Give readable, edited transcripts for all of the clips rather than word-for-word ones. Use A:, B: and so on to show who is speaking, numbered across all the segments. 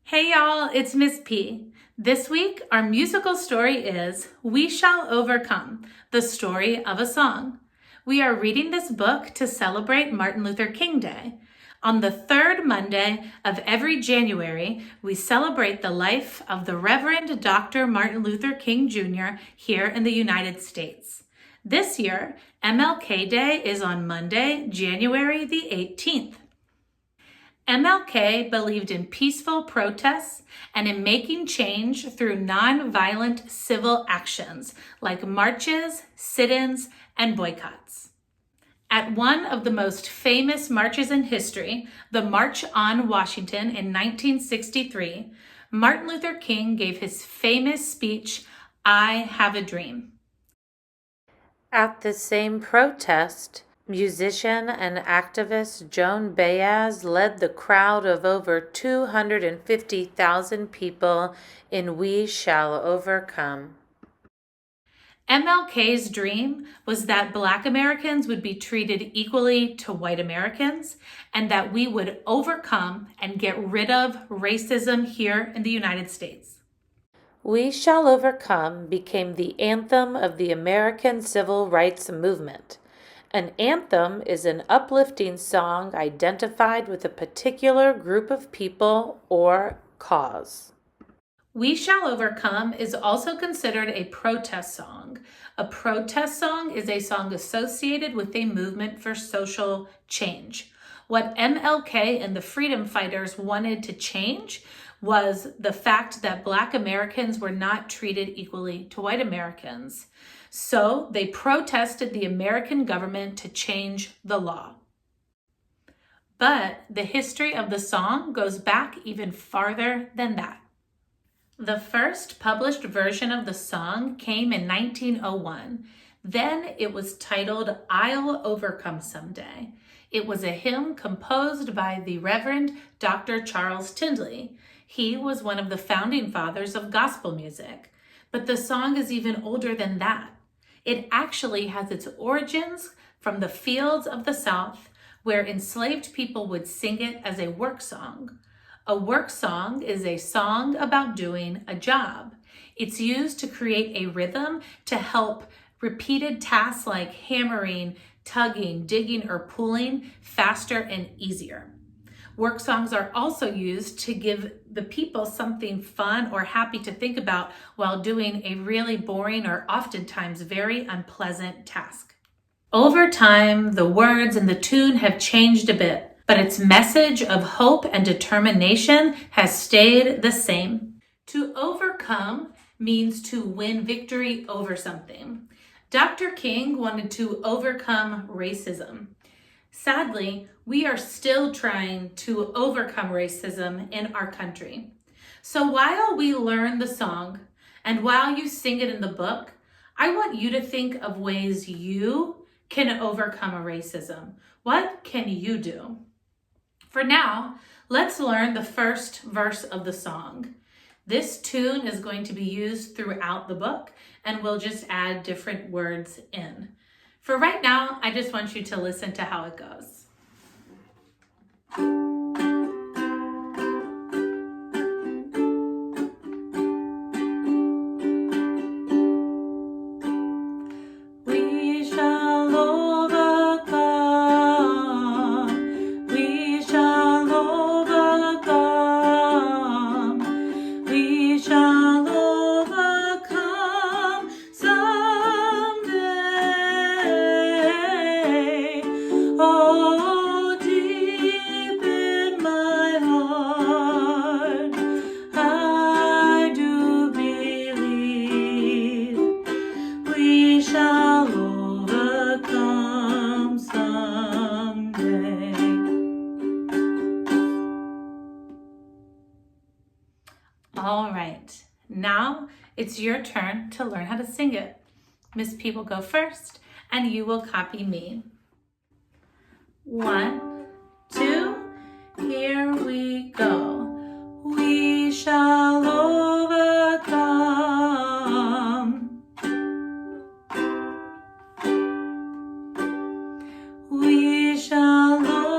A: Hey y'all, it's Miss P. This week, our musical story is We Shall Overcome, the story of a song. We are reading this book to celebrate Martin Luther King Day. On the third Monday of every January, we celebrate the life of the Reverend Dr. Martin Luther King Jr. here in the United States. This year, MLK Day is on Monday, January the 18th. MLK believed in peaceful protests and in making change through nonviolent civil actions like marches, sit-ins, and boycotts. At one of the most famous marches in history, the March on Washington in 1963, Martin Luther King gave his famous speech, "I Have a Dream."
B: At the same protest, musician and activist Joan Baez led the crowd of over 250,000 people in We Shall Overcome.
A: MLK's dream was that Black Americans would be treated equally to white Americans and that we would overcome and get rid of racism here in the United States.
B: We Shall Overcome became the anthem of the American Civil Rights Movement. An anthem is an uplifting song identified with a particular group of people or cause.
A: We Shall Overcome is also considered a protest song. A protest song is a song associated with a movement for social change. What MLK and the freedom fighters wanted to change was the fact that Black Americans were not treated equally to white Americans. So they protested the American government to change the law. But the history of the song goes back even farther than that. The first published version of the song came in 1901. Then it was titled "I'll Overcome Someday." It was a hymn composed by the Reverend Dr. Charles Tindley. He was one of the founding fathers of gospel music. But the song is even older than that. It actually has its origins from the fields of the South, where enslaved people would sing it as a work song. A work song is a song about doing a job. It's used to create a rhythm to help repeated tasks like hammering, tugging, digging, or pulling faster and easier. Work songs are also used to give the people something fun or happy to think about while doing a really boring or oftentimes very unpleasant task. Over time, the words and the tune have changed a bit, but its message of hope and determination has stayed the same. To overcome means to win victory over something. Dr. King wanted to overcome racism. Sadly, we are still trying to overcome racism in our country. So while we learn the song and while you sing it in the book, I want you to think of ways you can overcome a racism. What can you do? For now, let's learn the first verse of the song. This tune is going to be used throughout the book, and we'll just add different words in. For right now, I just want you to listen to how it goes. We shall overcome. We shall overcome. We shall overcome someday. Oh, deep in my heart, I do believe we shall overcome someday. All right, now it's your turn to learn how to sing it. Miss P will go first, and you will copy me. 1, 2, here we go. We shall overcome. We shall overcome.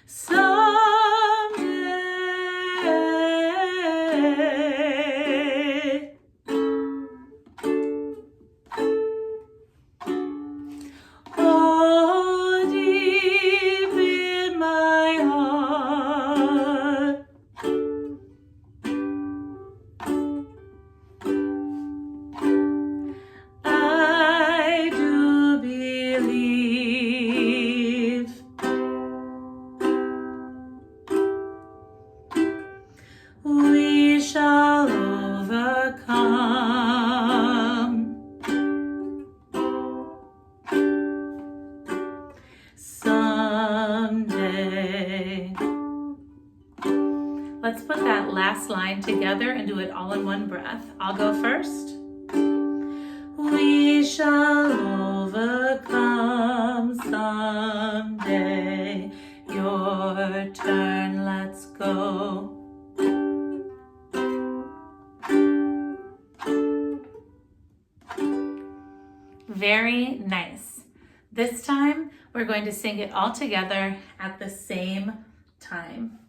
A: someday. Oh, deep in my heart, I do believe we shall overcome someday. Let's put that last line together and do it all in one breath. I'll go first. We shall overcome someday. Your turn, let's go. Very nice. This time, we're going to sing it all together at the same time.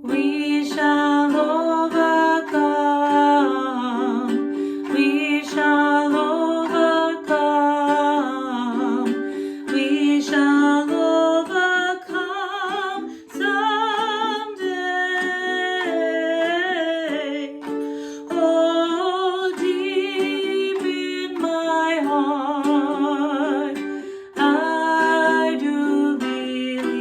A: We shall overcome. We shall overcome. We shall overcome someday. Oh, deep in my heart, I do believe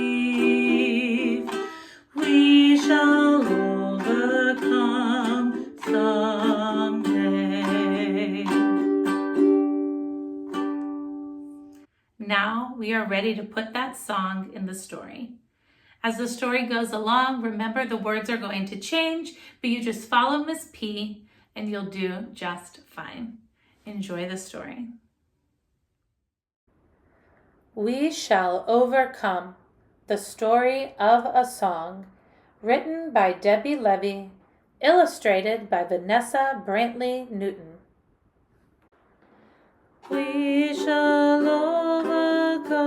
A: we shall overcome someday. Now we are ready to put that song in the story. As the story goes along, remember the words are going to change, but you just follow Miss P and you'll do just fine. Enjoy the story.
B: We Shall Overcome, the story of a song, written by Debbie Levy, illustrated by Vanessa Brantley Newton. We shall overcome,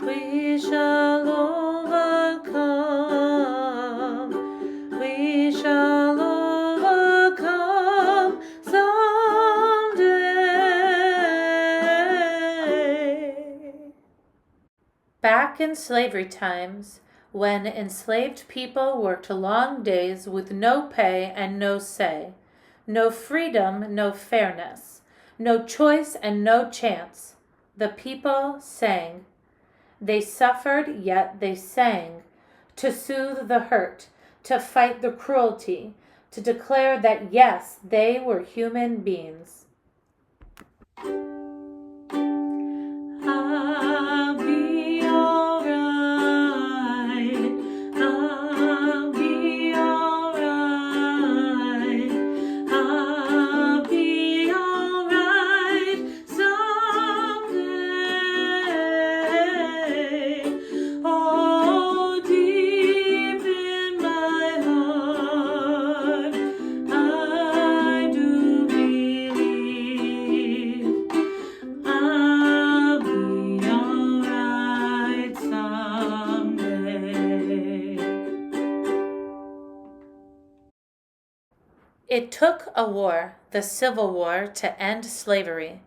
B: we shall overcome, we shall overcome someday. Back in slavery times, when enslaved people worked long days with no pay and no say, no freedom, no fairness, no choice and no chance, the people sang. They suffered, yet they sang, to soothe the hurt, to fight the cruelty, to declare that yes, they were human beings.
A: I'll be alright. I'll be alright. I'll be alright someday. Oh, deep in my heart, I do believe I'll be alright someday.
B: It took a war, the Civil War, to end slavery.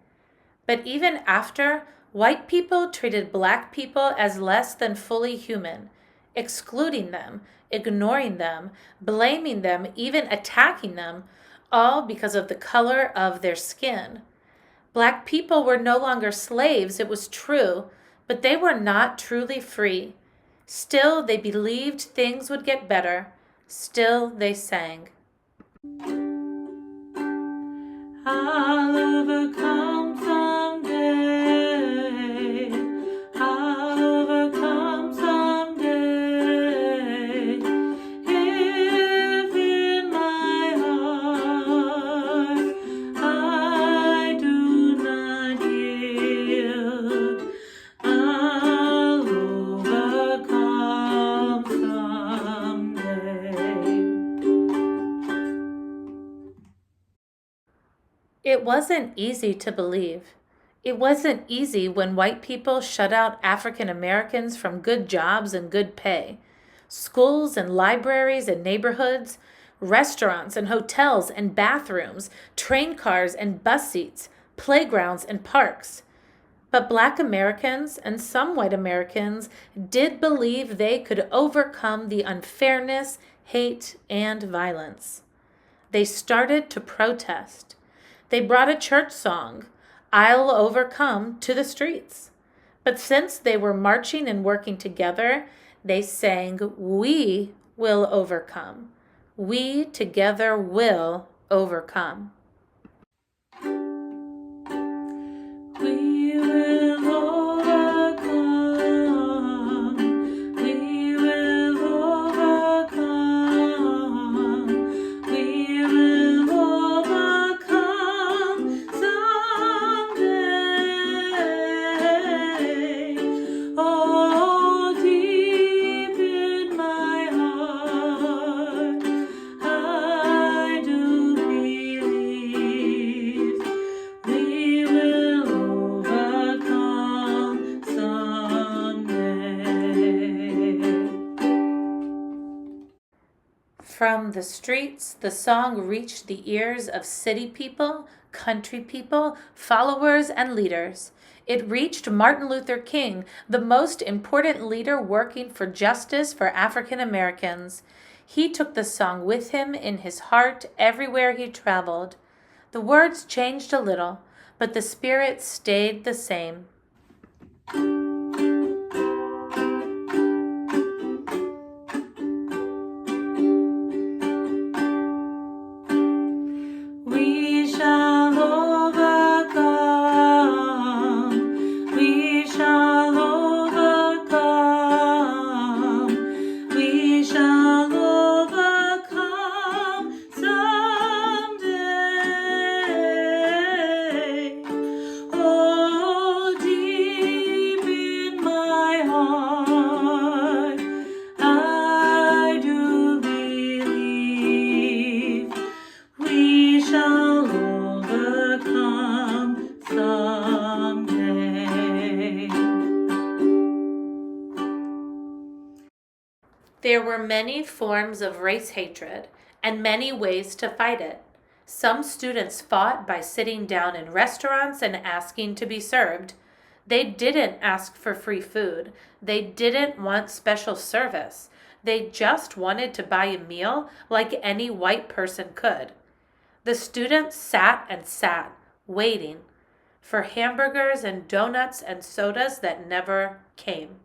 B: But even after, white people treated black people as less than fully human, excluding them, ignoring them, blaming them, even attacking them, all because of the color of their skin. Black people were no longer slaves, it was true, but they were not truly free. Still, they believed things would get better. Still, they sang.
A: I'll overcome someday. I'll overcome someday. If in my heart I do not yield, I'll overcome someday. It wasn't easy to believe. It wasn't easy when white people shut out African Americans from good jobs and good pay. Schools and libraries and neighborhoods, restaurants and hotels and bathrooms, train cars and bus seats, playgrounds and parks. But Black Americans and some white Americans did believe they could overcome the unfairness, hate, and violence. They started to protest. They brought a church song, "I'll Overcome," to the streets. But since they were marching and working together, they sang, "We will overcome. We together will overcome." We will overcome. We will overcome. We will overcome someday. Oh, deep in my heart, I do believe we will overcome someday. From the streets, the song reached the ears of city people, country people, followers, and leaders. It reached Martin Luther King, the most important leader working for justice for African Americans. He took the song with him in his heart everywhere he traveled. The words changed a little, but the spirit stayed the same. We shall overcome. We shall overcome. We shall overcome someday. Oh, deep in my heart, I do believe we shall overcome someday. There were many forms of race hatred and many ways to fight it. Some students fought by sitting down in restaurants and asking to be served. They didn't ask for free food. They didn't want special service. They just wanted to buy a meal like any white person could. The students sat and sat, waiting for hamburgers and donuts and sodas that never came.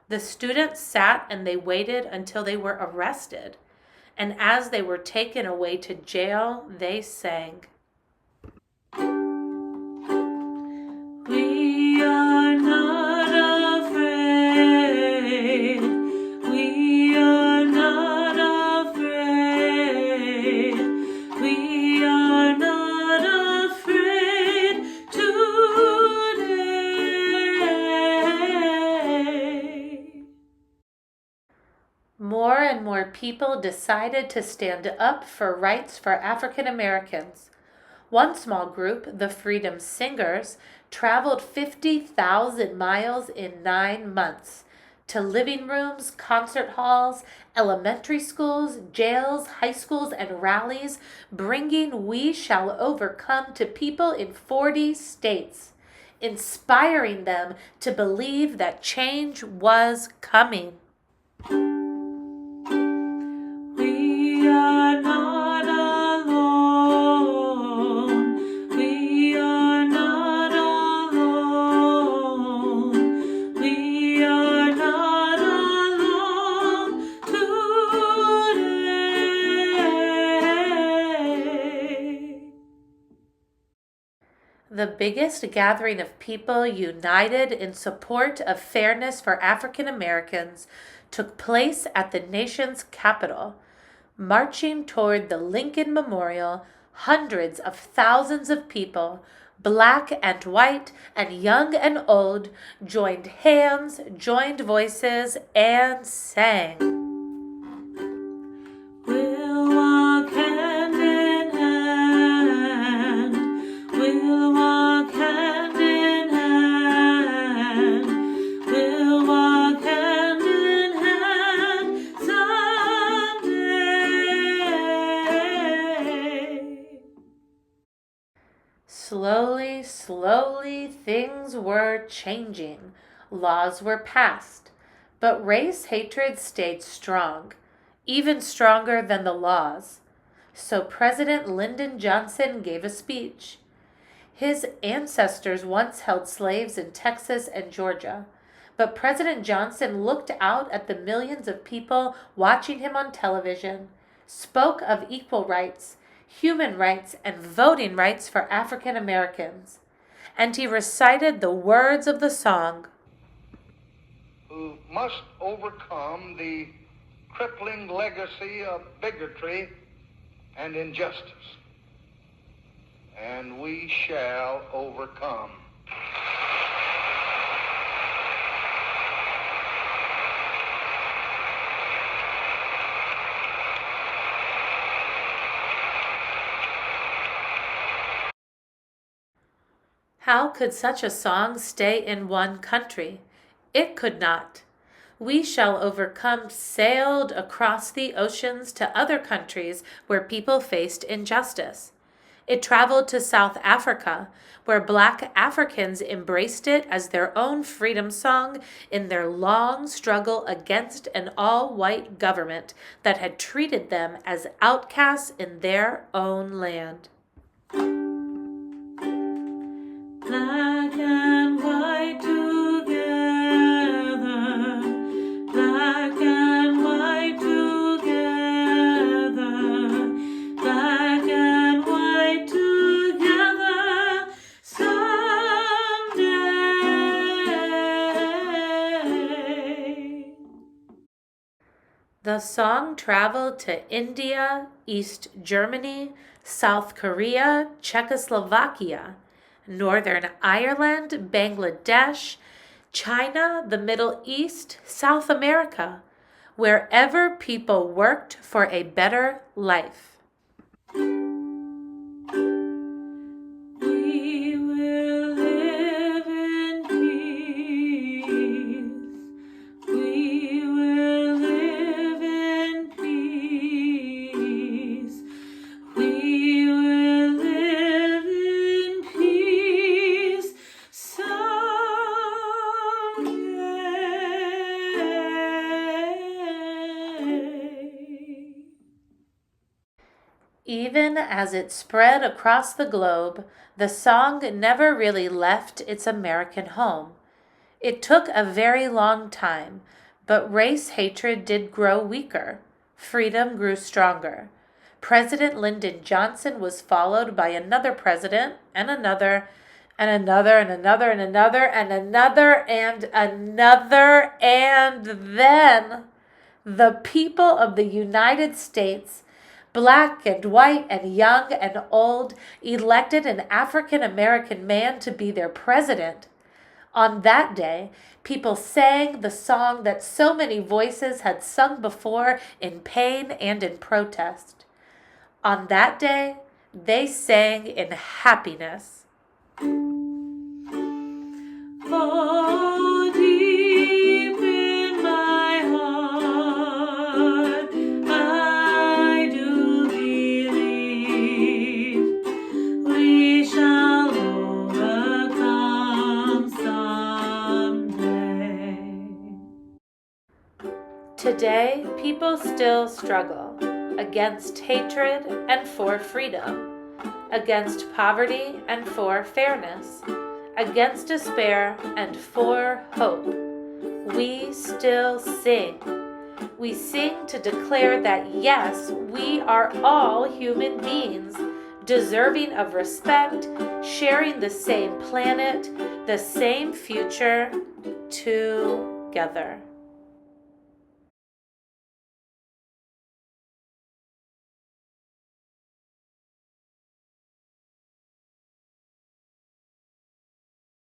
A: The students sat and they waited until they were arrested. And as they were taken away to jail, they sang, "We are not afraid. We are not afraid. We are not afraid today." More and more people decided to stand up for rights for African Americans. One small group, the Freedom Singers, traveled 50,000 miles in 9 months to living rooms, concert halls, elementary schools, jails, high schools, and rallies, bringing "We Shall Overcome" to people in 40 states, inspiring them to believe that change was coming. We are not alone. We are not alone. We are not alone today. The biggest gathering of people united in support of fairness for African Americans took place at the nation's capital. Marching toward the Lincoln Memorial, hundreds of thousands of people, black and white and young and old, joined hands, joined voices, and sang. We'll walk hand in hand.
B: Slowly, slowly things were changing. Laws were passed. But race hatred stayed strong, even stronger than the laws. So President Lyndon Johnson gave a speech. His ancestors once held slaves in Texas and Georgia. But President Johnson looked out at the millions of people watching him on television, spoke of equal rights, human rights, and voting rights for African Americans. And he recited the words of the song.
C: Who must overcome the crippling legacy of bigotry and injustice. And we shall overcome.
B: How could such a song stay in one country? It could not. We Shall Overcome sailed across the oceans to other countries where people faced injustice. It traveled to South Africa, where Black Africans embraced it as their own freedom song in their long struggle against an all-white government that had treated them as outcasts in their own land. Black and white together, black and white together, black and white together someday. The song traveled to India, East Germany, South Korea, Czechoslovakia, Northern Ireland, Bangladesh, China, the Middle East, South America, wherever people worked for a better life. We will live in peace. We will live in peace. We will live in peace someday. Even as it spread across the globe, the song never really left its American home. It took a very long time, but race hatred did grow weaker. Freedom grew stronger. President Lyndon Johnson was followed by another president and another and another and another and another and another and another, and then the people of the United States, black and white and young and old, elected an African American man to be their president. On that day, people sang the song that so many voices had sung before in pain and in protest. On that day, they sang in happiness. Oh, deep in my heart, I do believe we shall overcome someday. Today, people still struggle against hatred and for freedom, against poverty and for fairness, against despair and for hope. We still sing. We sing to declare that yes, we are all human beings, deserving of respect, sharing the same planet, the same future together.